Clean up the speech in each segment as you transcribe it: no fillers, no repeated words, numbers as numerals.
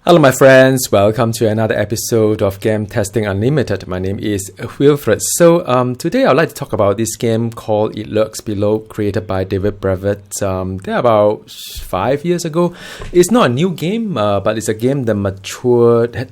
Hello my friends, welcome to another episode of Game Testing Unlimited. My name is Wilfred. Today I'd like to talk about this game called It Lurks Below, created by David Brevik about 5 years ago. It's not a new game, but it's a game that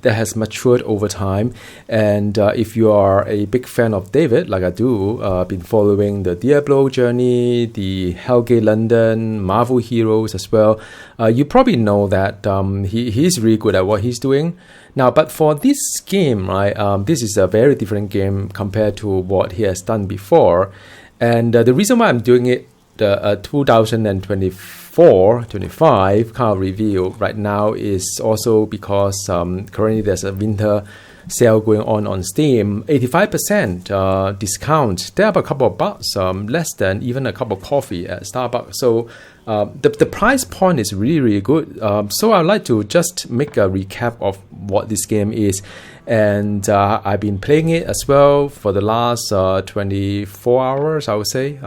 has matured over time. And if you are a big fan of David, like I do, been following the Diablo journey, the Hellgate London, Marvel Heroes as well, you probably know that he's really good at what he's doing. Now, but for this game, right, this is a very different game compared to what he has done before. And the reason why I'm doing it, the 2024-25 kind of review right now is also because currently there's a winter sale going on Steam, 85% discount. They have a couple of bucks, less than even a cup of coffee at Starbucks. So the price point is really good. So I'd like to just make a recap of what this game is. And I've been playing it as well for the last 24 hours, I would say.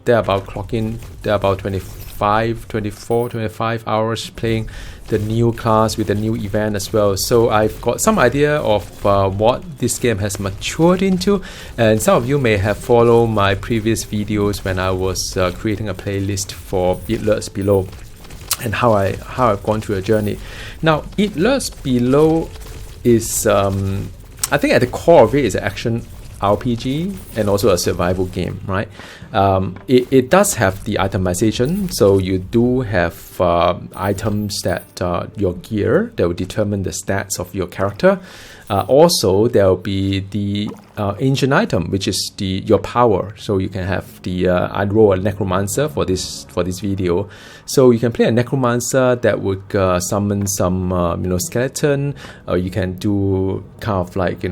They're about 25 hours playing the new class with the new event as well. So I've got some idea of what this game has matured into, and some of you may have followed my previous videos when I was creating a playlist for It Lurks Below and how I've gone through a journey. Now, It Lurks Below is I think at the core of it is an action RPG and also a survival game, right? It does have the itemization, so you do have items that your gear that will determine the stats of your character. Also, there will be the ancient item, which is your power. So you can have the I roll a necromancer for this video. So you can play a necromancer that would summon some skeleton. You can do kind of like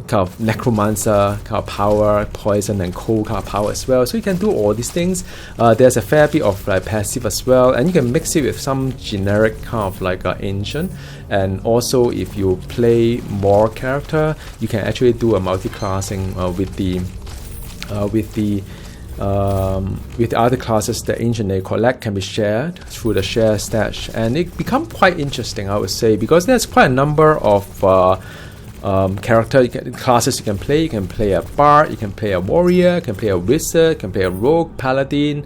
kind of necromancer kind of power, poison and cold kind of power as well. So you can do all these things. There's a fair bit of like passive as well, and you can mix it with some generic kind of like ancient. And also, if you play more character, you can actually do a multi-classing with the other classes. The ancient they collect can be shared through the share stash, and it becomes quite interesting, I would say, because there's quite a number of classes you can play. You can play a bard, you can play a warrior, you can play a wizard, you can play a rogue, paladin,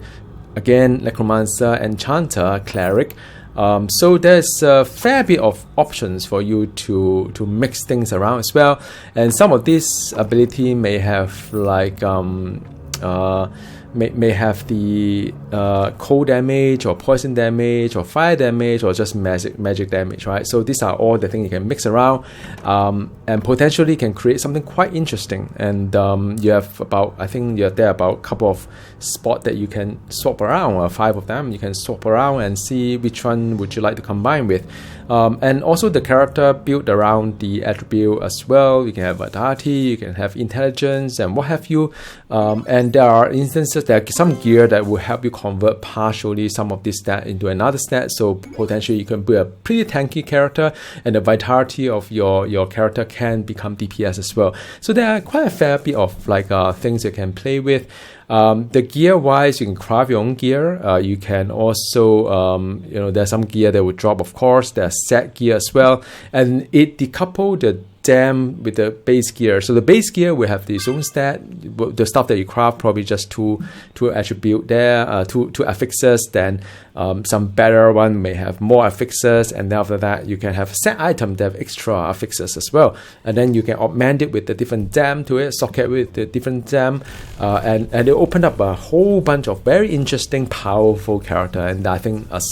again necromancer, enchanter, cleric. So there's a fair bit of options for you to mix things around as well. And some of this ability may have like may have the cold damage or poison damage or fire damage or just magic damage, right? So these are all the things you can mix around and potentially can create something quite interesting. And you have about, I think there are about a couple of spots that you can swap around, or 5 of them you can swap around and see which one would you like to combine with. And also the character built around the attribute as well. You can have vitality, you can have intelligence and what have you. And there are instances, there are some gear that will help you convert partially some of this stat into another stat. So potentially you can build a pretty tanky character, and the vitality of your character can become DPS as well. So there are quite a fair bit of like things you can play with. The gear wise, you can craft your own gear. You can also, there's some gear that would drop, of course. There's set gear as well. And it decoupled the dam with the base gear. So the base gear will have its own stat. The stuff that you craft, probably just two attribute there, two affixes. Then some better one may have more affixes, and then after that you can have a set item that have extra affixes as well. And then you can augment it with the different dam to it, socket with the different dam, and it opened up a whole bunch of very interesting, powerful character. And I think as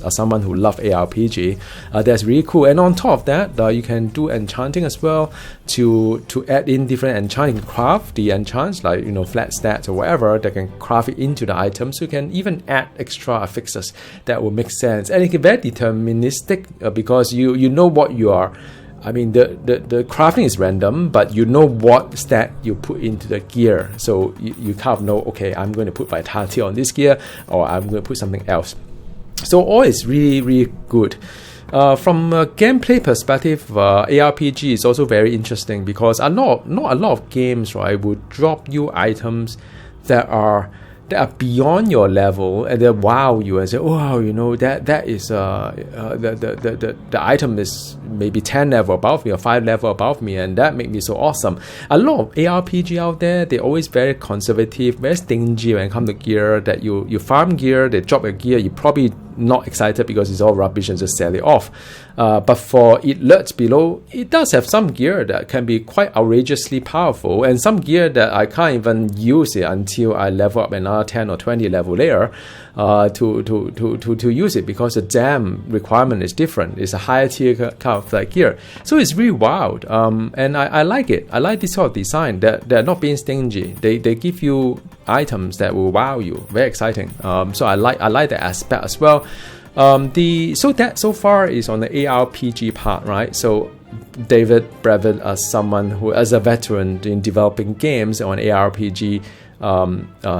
someone who loves ARPG, that's really cool. And on top of that, you can do enchanting as well to add in different enchanting craft the enchants, like flat stats or whatever that can craft it into the item. So you can even add extra affixes that will make sense, and it can be very deterministic because you know what you are. I mean, the crafting is random, but you know what stat you put into the gear. So you kind of know, okay, I'm going to put vitality on this gear, or I'm going to put something else. So all is really, really good. From a gameplay perspective, ARPG is also very interesting because not a lot of games, right, would drop you items that are that are beyond your level, and they wow you and say, oh wow, you know, that is the item is maybe 10 level above me or 5 level above me, and that made me so awesome. A lot of ARPG out there, they're always very conservative, very stingy when it comes to gear. That you farm gear, they drop a gear, you probably not excited because it's all rubbish and just sell it off. But for Lurks below, it does have some gear that can be quite outrageously powerful, and some gear that I can't even use it until I level up another 10 or 20 level later to use it, because the dam requirement is different. It's a higher tier kind of like gear. So it's really wild. And I like it. I like this sort of design. They're not being stingy. They give you items that will wow you. Very exciting. So I like that aspect as well. So that so far is on the ARPG part, right? So David Brevik, as someone who, as a veteran in developing games on ARPG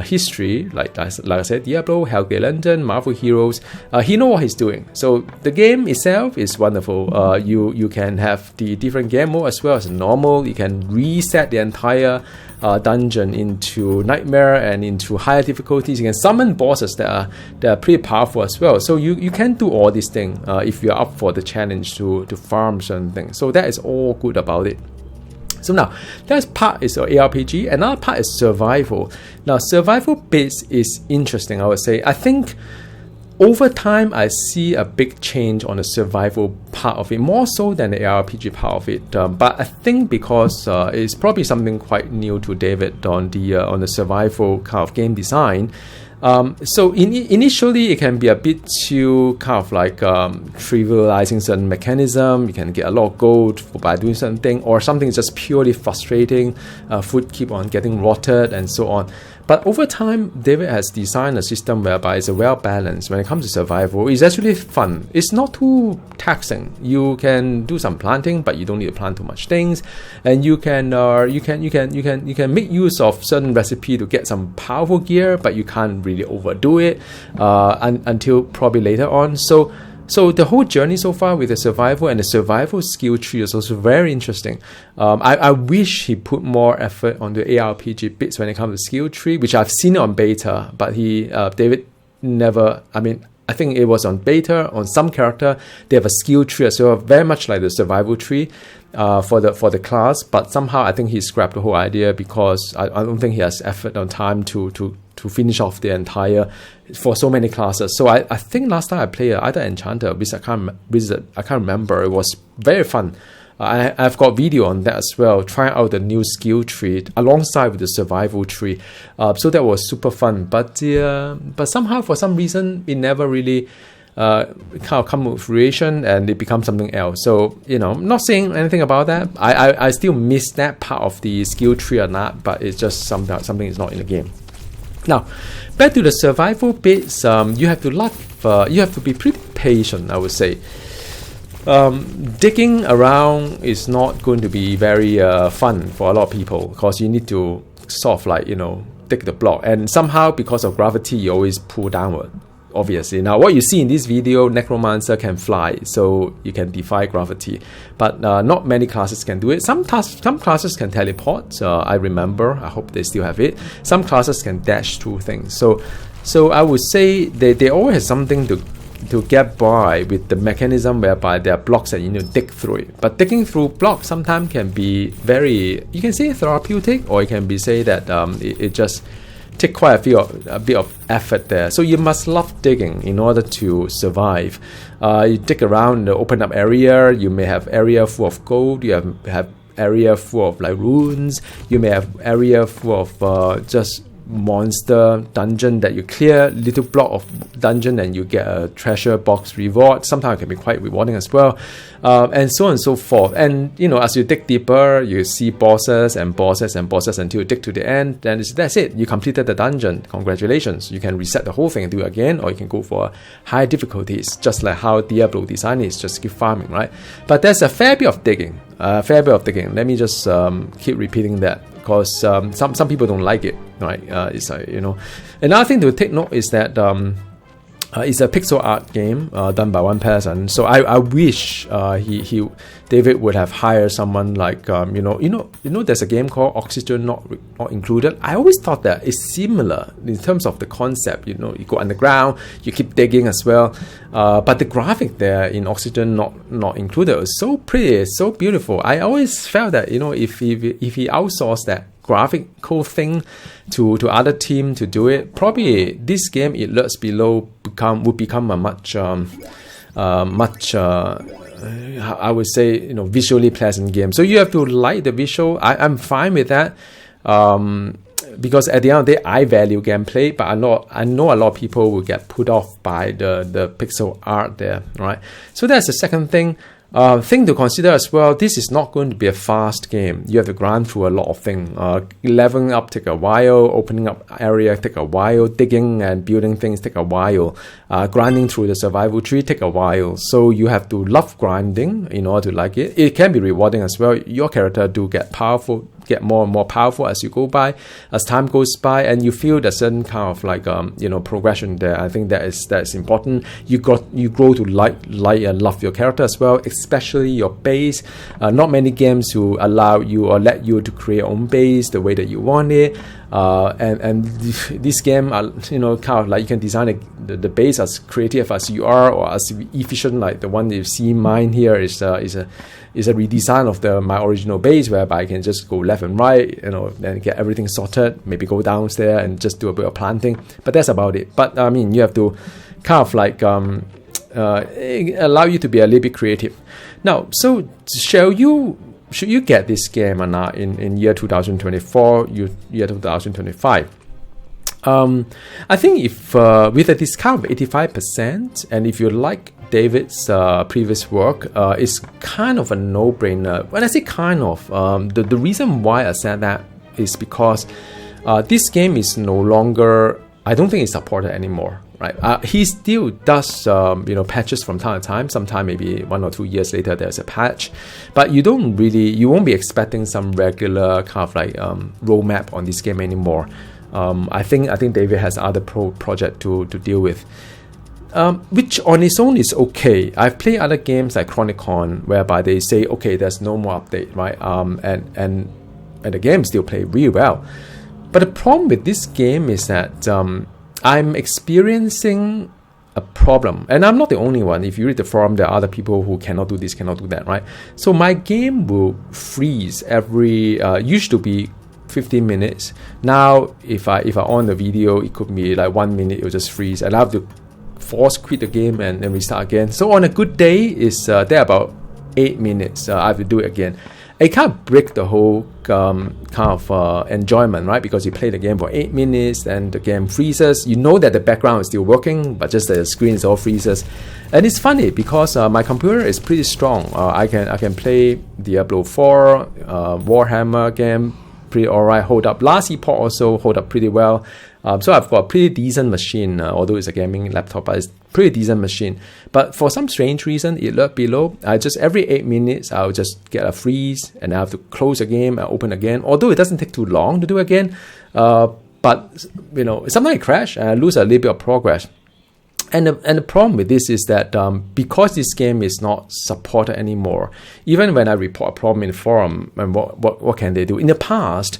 history, like I said, Diablo, Hellgate London, Marvel Heroes, he knows what he's doing. So the game itself is wonderful. You can have the different game mode as well as normal. You can reset the entire dungeon into nightmare and into higher difficulties. You can summon bosses that are pretty powerful as well. So you can do all these things if you're up for the challenge to farm certain things. So that is all good about it. So now, that part is ARPG. Another part is survival. Now, survival bits is interesting, I would say. I think over time, I see a big change on the survival part of it, more so than the ARPG part of it. But I think because it's probably something quite new to David on the survival kind of game design. So initially, it can be a bit too kind of like trivializing certain mechanism. You can get a lot of gold by doing certain thing, or something is just purely frustrating. Food keep on getting rotted and so on. But over time, David has designed a system whereby it's well balanced. When it comes to survival, it's actually fun. It's not too taxing. You can do some planting, but you don't need to plant too much things, and you can make use of certain recipe to get some powerful gear, but you can't really overdo it until probably later on. So the whole journey so far with the survival and the survival skill tree is also very interesting. I wish he put more effort on the ARPG bits when it comes to skill tree, which I've seen on beta, but David never, I think it was on beta, on some character, they have a skill tree as well, very much like the survival tree for the class, but somehow I think he scrapped the whole idea because I don't think he has effort on time to finish off the entire for so many classes. So I think last time I played either Enchanter or Wizard, I can't remember. It was very fun. I've got video on that as well, trying out the new skill tree alongside with the survival tree. So that was super fun. But somehow, for some reason, it never really kind of come with fruition, and it becomes something else. So, I'm not saying anything about that. I still miss that part of the skill tree or not, but it's just something is not in the game. Now, back to the survival bits, you have to be pretty patient, I would say. Digging around is not going to be very fun for a lot of people, because you need to sort of dig the block, and somehow because of gravity you always pull downward, obviously. Now what you see in this video, Necromancer can fly, so you can defy gravity, but not many classes can do it. Some classes can teleport, I remember, I hope they still have it. Some classes can dash through things, so I would say they always have something to get by with the mechanism whereby there are blocks that you need to dig through it. But digging through blocks sometimes can be very, you can say therapeutic, or you can be say that it just take quite a bit of effort there. So you must love digging in order to survive. You dig around the open up area, you may have area full of gold, you have area full of like runes, you may have area full of just monster dungeon that you clear, little block of dungeon and you get a treasure box reward. Sometimes it can be quite rewarding as well, and so on and so forth. And as you dig deeper, you see bosses and bosses and bosses until you dig to the end, then that's it, you completed the dungeon. Congratulations, you can reset the whole thing and do it again, or you can go for high difficulties, just like how Diablo design is, just keep farming, right? But there's a fair bit of digging. Let me just keep repeating that, because some people don't like it, right? It's like, another thing to take note is that It's a pixel art game done by one person. So I wish David would have hired someone like there's a game called Oxygen Not Included. I always thought that it's similar in terms of the concept. You go underground, you keep digging as well. But the graphic there in Oxygen Not Included was so pretty, so beautiful. I always felt that if he outsourced that graphical thing to other team to do it, probably this game, It Lurks Below, would become a much I would say visually pleasant game. So you have to like the visual. I'm fine with that, because at the end of the day I value gameplay, but I know a lot of people will get put off by the pixel art there, right? So that's the second thing. Thing to consider as well, this is not going to be a fast game. You have to grind through a lot of things. Leveling up take a while, opening up area take a while, digging and building things take a while, grinding through the survival tree take a while. So you have to love grinding in order to like it. It can be rewarding as well. Your character do get more and more powerful as you go by, as time goes by, and you feel a certain kind of like progression there. I think that is important. You grow to like and love your character as well, especially your base. Not many games will allow you or let you to create your own base the way that you want it. And this game, kind of like you can design the base as creative as you are, or as efficient like the one that you see. Mine here is a redesign of my original base, whereby I can just go left and right, then get everything sorted, maybe go downstairs and just do a bit of planting. But that's about it. But I mean, you have to kind of like allow you to be a little bit creative. Now, so should you get this game or not in year 2024, year 2025? I think if with a discount of 85%, and if you like David's previous work, it's kind of a no-brainer. When I say kind of, the reason why I said that is because this game is no longer, I don't think it's supported anymore. Right? He still does patches from time to time. Sometime maybe 1 or 2 years later there's a patch, but you won't be expecting some regular kind of like roadmap on this game anymore. I think David has other project to deal with, which on its own is okay. I've played other games like Chronicon, whereby they say, okay, there's no more update, right? And the game still play really well. But the problem with this game is that I'm experiencing a problem, and I'm not the only one. If you read the forum, there are other people who cannot do this, cannot do that, right? So my game will freeze every used to be 15 minutes. Now if I on the video, it could be like 1 minute, it will just freeze, and I have to force quit the game and then restart again. So on a good day, it's there about 8 minutes. I have to do it again. It can't break the whole kind of enjoyment, right? Because you play the game for 8 minutes and the game freezes. You know that the background is still working, but just the screen is all freezes. And it's funny because my computer is pretty strong. I can play Diablo 4, Warhammer game, pretty alright, hold up. Last Epoch also hold up pretty well. So I've got a pretty decent machine, although it's a gaming laptop, but it's pretty decent machine. But for some strange reason, It Lurks Below, I just every 8 minutes I'll just get a freeze and I have to close the game and open again. Although it doesn't take too long to do again, but sometimes I crash and I lose a little bit of progress. And the problem with this is that because this game is not supported anymore, even when I report a problem in the forum, and what can they do? In the past,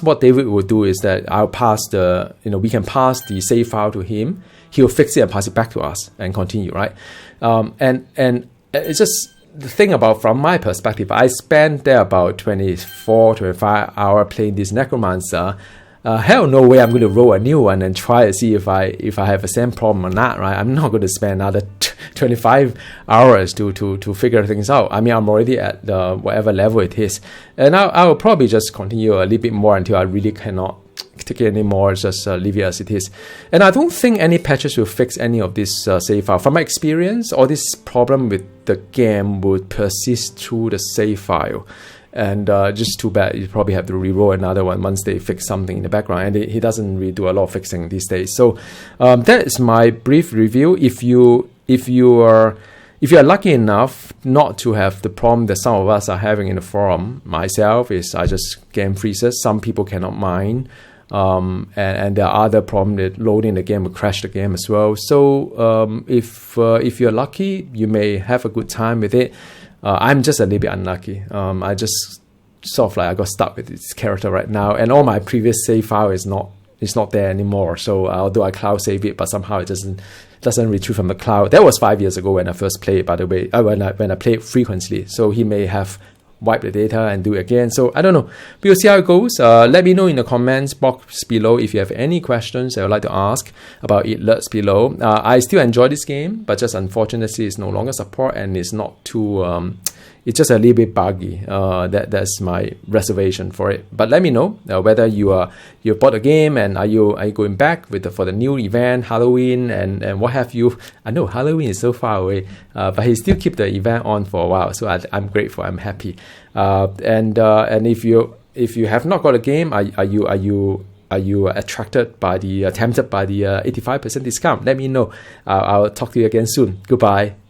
what David would do is that I'll pass we can pass the save file to him. He'll fix it and pass it back to us and continue, right? And it's just the thing about, from my perspective, I spent there about 25 hours playing this Necromancer. Hell no way I'm going to roll a new one and try to see if I have the same problem or not, right? I'm not going to spend another 25 hours to figure things out. I mean, I'm already at whatever level it is. And I will probably just continue a little bit more until I really cannot take it anymore, just leave it as it is. And I don't think any patches will fix any of this save file. From my experience, all this problem with the game would persist through the save file. And just too bad, you probably have to re-roll another one once they fix something in the background. And he doesn't really do a lot of fixing these days. So that is my brief review. If you are lucky enough not to have the problem that some of us are having in the forum, myself is I just game freezes. Some people cannot mind. and there are other problems with loading the game, will crash the game as well. So if you're lucky, you may have a good time with it. I'm just a little bit unlucky. I just sort of like I got stuck with this character right now, and all my previous save file is not there anymore. So although I cloud save it, but somehow it doesn't retrieve from the cloud. That was 5 years ago when I first played, by the way, when I played frequently. So he may have wiped the data and do it again. So I don't know. We'll see how it goes. Let me know in the comments box below if you have any questions that you'd like to ask about it. Lurks below. I still enjoy this game, but just unfortunately it's no longer support and it's not too it's just a little bit buggy. That's my reservation for it. But let me know whether you bought the game and are you going back for the new event, Halloween, and what have you. I know Halloween is so far away, but he still keep the event on for a while. So I'm grateful. I'm happy. And if you have not got a game, are you attracted by tempted by the 85% discount? Let me know. I'll talk to you again soon. Goodbye.